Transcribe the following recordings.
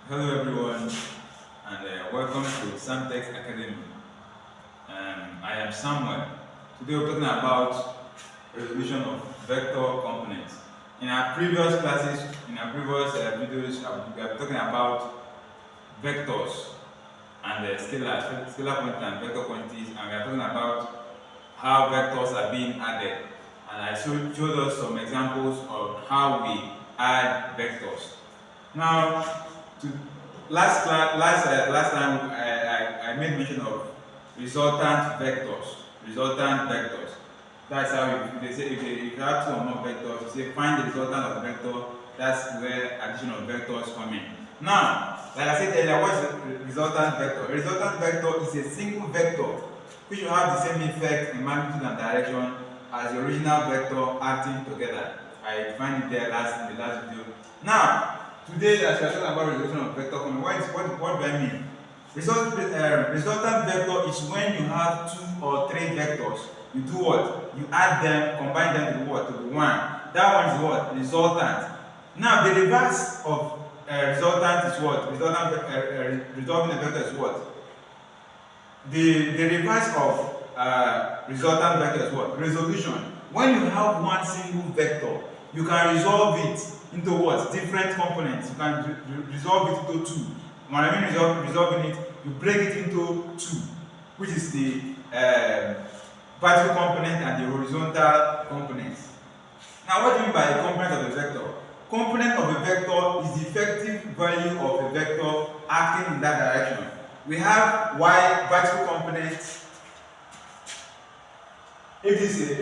Hello everyone, and welcome to Samtex Academy. I am Samuel. Today we're talking about resolution of vector components. In our previous classes, in our previous videos, we are talking about vectors and scalar quantities and vector quantities, and we are talking about how vectors are being added. And I showed us some examples of how we add vectors. Now, to last time I made mention of resultant vectors. Resultant vectors. That's how they say if you have two or more vectors, you say find the resultant of the vector. That's where addition of vectors come in. Now, like I said earlier, what is the resultant vector? A resultant vector is a single vector which will have the same effect in magnitude and direction as the original vector acting together. I defined it there in the last video. Now, today, as we are talking about resolution of vector component, what do I mean? Resultant vector is when you have two or three vectors. You do what? You add them, combine them to what? To the one. That one is what? Resultant. Now, the reverse of resultant is what? Resolving the vector is what? The reverse of resultant vector is what? Resolution. When you have one single vector, you can resolve it into what? Different components. You can resolve it into two. When I mean resolving it, you break it into two, which is the vertical component and the horizontal component. Now, what do you mean by a component of a vector? Component of a vector is the effective value of a vector acting in that direction. We have y vertical component. If this is a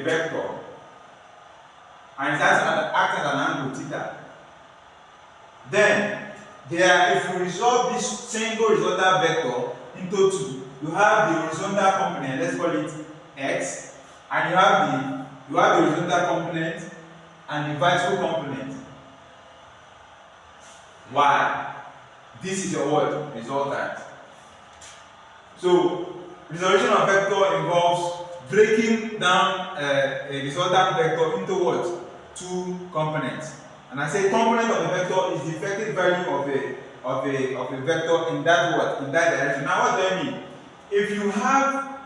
vector and it's acting at an angle theta, then if you resolve this single resultant vector into two, you have the horizontal component, let's call it x, and you have the horizontal component and the vertical component y. This is your what? Resultant. So resolution of vector involves breaking down a resultant vector into what? Two components. And I say component of a vector is the effective value of a vector in that what? In that direction. Now, what do I mean? If you have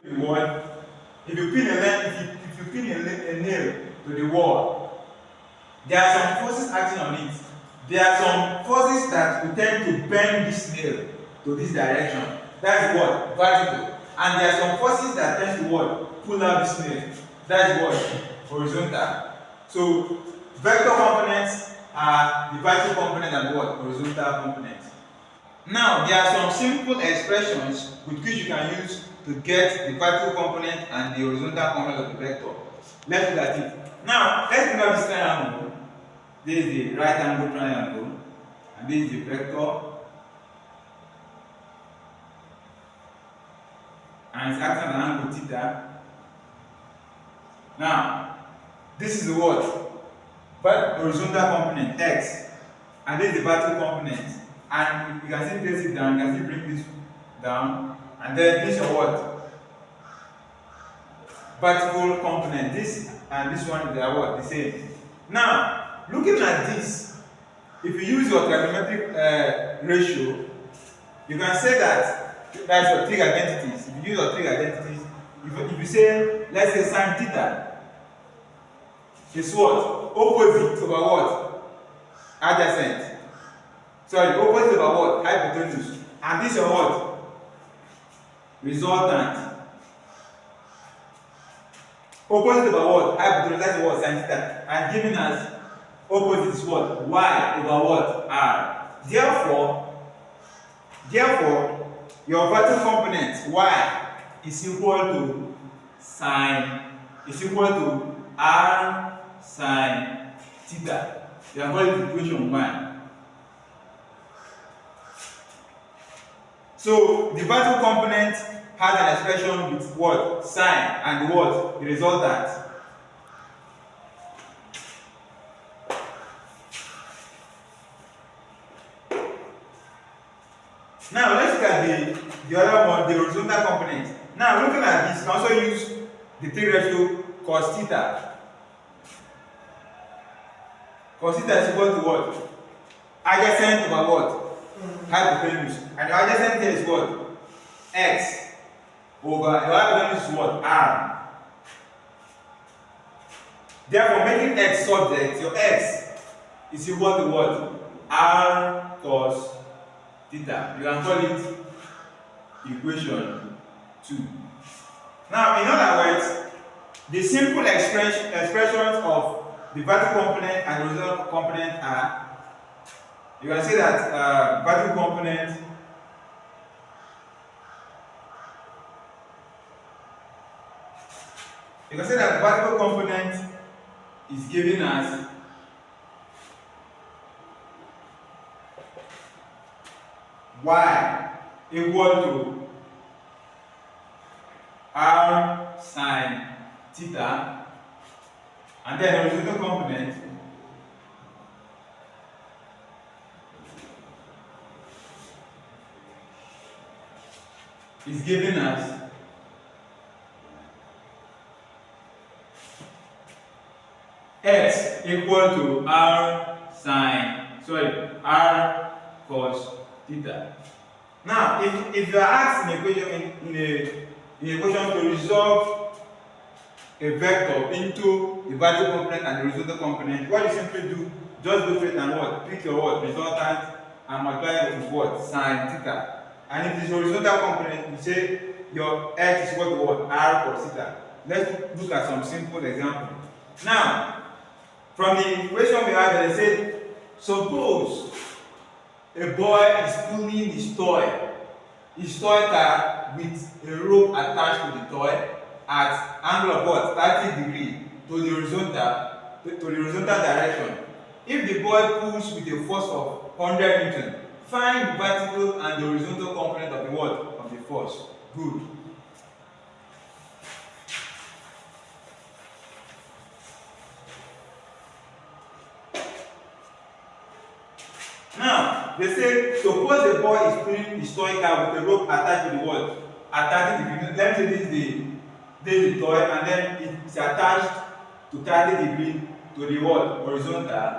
one, if you pin a nail to the wall, there are some forces acting on it. There are some forces that will tend to bend this nail to this direction. That's what? Vertical. And there are some forces that tend to what? Pull out this nail. That's what? Horizontal. So vector components are the vertical component and what? Horizontal component. Now, there are some simple expressions with which you can use to get the vertical component and the horizontal component of the vector. Let's look at it. Now, let's bring up this triangle. This is the right angle triangle, and this is the vector, and it's acting at an angle theta. Now, this is the what? But horizontal component x, and this is the vertical component. And you can see place it down, you can see bring this down, and then this is what? Vertical component. This and this one, they are what? The same. Now, looking at this, if you use your trigonometric ratio, you can say that that's your trig identities. If you use your trig identities, if you say, let's say sin theta is what? Opposite over what? Adjacent. Sorry, opposite over what? Hypotenuse. And this is your what? Resultant. Opposite over what? Hypotenuse. That's what? Sin theta. And giving us opposite is what? Y over what? R. Therefore, your vertical component y is equal to r sine theta. You are calling it equation 1. So the vertical component has an expression with what? Sine, and what? The resultant. Now let's look at the other one, the horizontal component. Now looking at this, you can also use the trig ratio cos theta. cos theta is equal to what? Adjacent over what? Hypotenuse. And the adjacent here is what? X over your hypotenuse is what? R. Therefore, making X subject, your X is equal to what? R cos theta. You can call it equation 2. Now, in other words, the simple expressions of the vertical component and the horizontal component are, you can say that vertical component is given as y equal to r sine theta, and then the horizontal component is given as x equal to r cos theta. Now, if you are asked in a equation to resolve a vector into the vertical component and the horizontal component, what you simply do, just go straight and what? Pick your what? Resultant and multiply it with what? Sine theta. And if it's horizontal component, you say your x is equal to what? R cos theta. Let's look at some simple example. Now, from the equation we have, they said, suppose a boy is pulling his toy car with a rope attached to the toy at angle of what? 30 degrees to the horizontal direction. If the boy pulls with a force of 100 Newton, find the vertical and the horizontal component of the what? Of the force. Good. Now, they say, suppose a boy is pulling his toy car with a rope attached to the what? At 30 degrees. Let me say this is the toy, and then it's attached to 30 degrees to the what? Horizontal.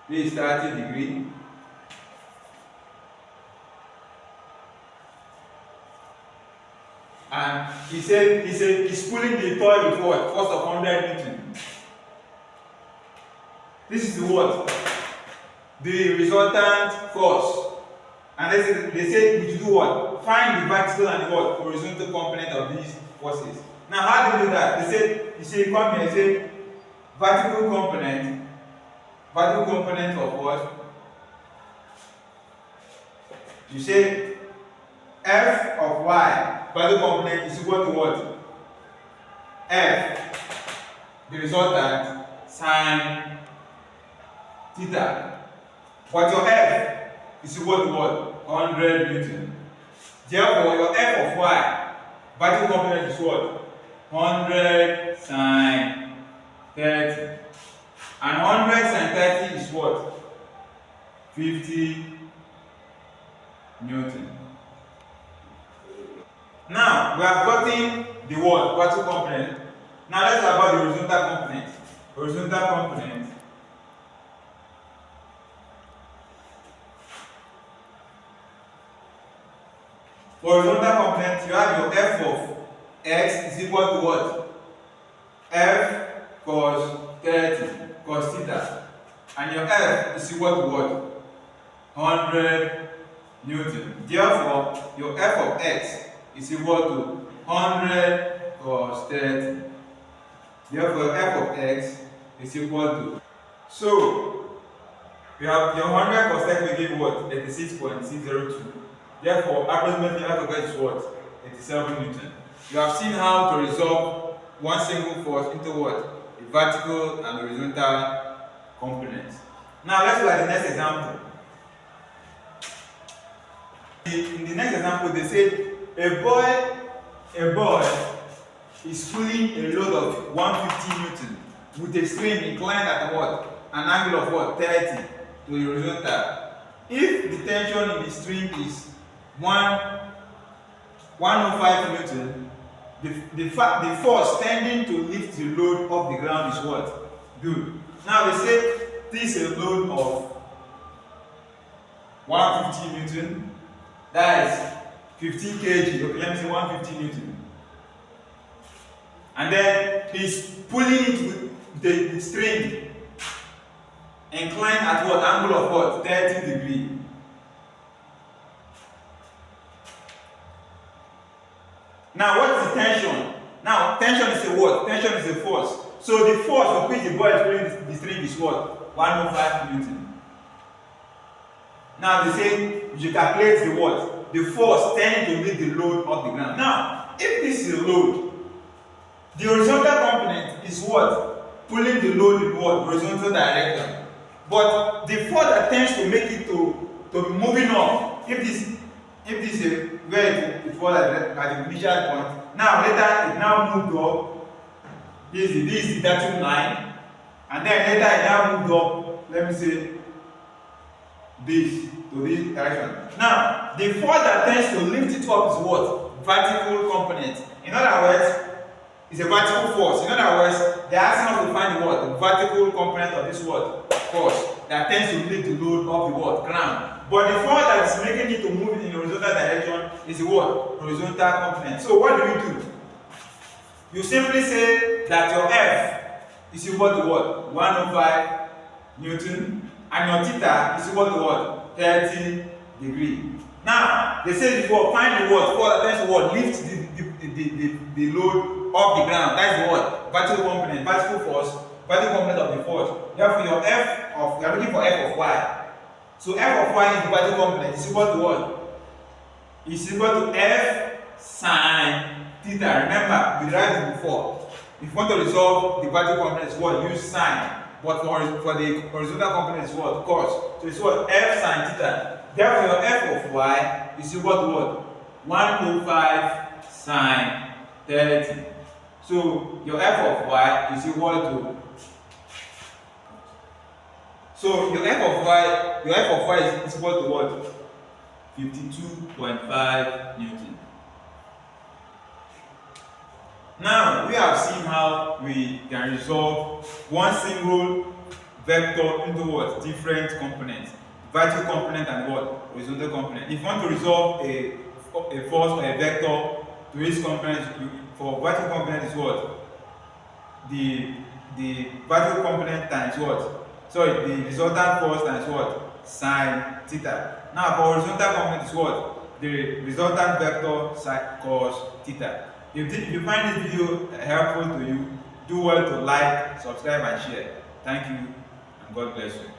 This is 30 degrees. And he said he's pulling the toy with what? Force of 100 Newton. This is the what? The resultant force. And they say we should do what? Find the vertical and the what? Horizontal component of these forces. Now, how do you do that? They say come here, say vertical component of what? You say f of y, vertical component is equal to what? F, the resultant, sine theta. But your f is equal to what? 100 Newton. Therefore, your f of y, vertical component is what? 100 sine 30. And 100 sine 30 is what? 50 Newton. Now, we have gotten the what? Vertical component. Now, let's talk about the horizontal component. Horizontal component. For horizontal component, you have your f of x is equal to what? F cos 30 cos theta. And your f is equal to what? 100 Newton. Therefore, your f of x is equal to 100 cos 30. Therefore, f of x is equal to. So, we have your 100 cos 30 will give what? 86.602. Therefore, approximately f of x is what? 87 Newton. You have seen how to resolve one single force into what? A vertical and horizontal component. Now, let's look at the next example. In the next example, they said a boy is pulling a load of 150 Newton with a string inclined at what? An angle of what? 30 to the horizontal. If the tension in the string is 105 Newton, the force tending to lift the load off the ground is what? Good. Now they say this is a load of 150 Newton. That is 15 kg. Okay, let me say 150 Newton. And then he's pulling it with the string inclined at what? Angle of what? 30 degrees. Now what is the tension? Now tension is a what? Tension is a force. So the force with which the boy is pulling the string is what? 105 Newton. Now they say you should calculate the what? The force tending to meet the load of the ground. Now, if this is a load, the horizontal component is what? Pulling the load in what? Horizontal direction. But the force that tends to make it to be moving up, if this is where it was at the initial point, now later it now moved up. This is the datum line, and then later it now moved up. Let me say this to this direction. Now, the force that tends to lift it up is what? Vertical component. In other words, it's a vertical force. In other words, they are asking us to find the what? The vertical component of this what? Force that tends to lift the load of the what? Ground. But the force that is making it to move in the horizontal direction is the what? Horizontal component. So what do? You simply say that your F is equal to what? 105 Newton, and your theta is equal to what? 30 degrees. Now, they say before, find the what? Force that tends to what? Lift the load off the ground. That's the what? Vertical component, vertical force, vertical component of the force. Therefore, your you are looking for F of y. So F of y is the vertical component. It's equal to what? It's equal to F sine theta. Remember, we derived it before. If you want to resolve the vertical component, it's what? Use sine. But for the horizontal component, it's what? Cos. So it's what? F sine theta. Therefore, your F of y is equal to what? 105 sine 30. So your F of y is equal to. So your F of y is equal to what? 52.5 Newton. Now we have seen how we can resolve one single vector into what? Different components. Vertical component and what? Horizontal component. If you want to resolve a force or a vector to each component, for vertical component is what? The vertical component times what? Sorry, the resultant force times what? Sine theta. Now for horizontal component is what? The resultant vector sine cos theta. If you find this video helpful to you, do well to like, subscribe and share. Thank you and God bless you.